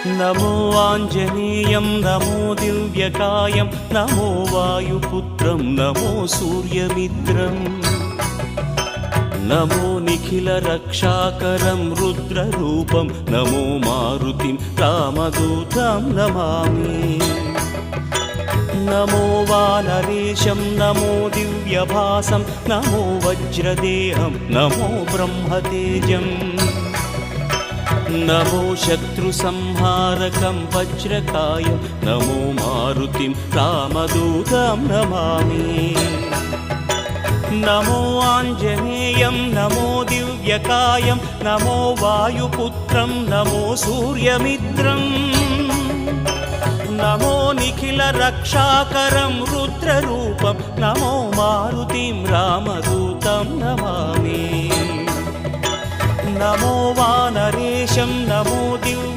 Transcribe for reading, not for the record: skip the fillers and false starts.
नमो आञ्जनेयं नमो दिव्यकायं नमो वायुपुत्रं नमो सूर्यमित्रम् नमो निखिलरक्षाकरं रुद्ररूपं नमो मारुतिं रामदूतं Namami नमो वानरेशं नमो दिव्यभासं नमो वज्रदेहं नमो ब्रह्मतेजम् नमो शत्रुसंहारकं वज्रकायं नमो मारुतिं रामदूतं Namami नमो आञ्जनेयं नमो दिव्यकायं नमो वायुपुत्रं नमो सूर्यमित्रम् नमो निखिलरक्षाकरं रुद्ररूपं नमो मारुतिं रामदूतं Namami नमो वानरेशं नमो Divya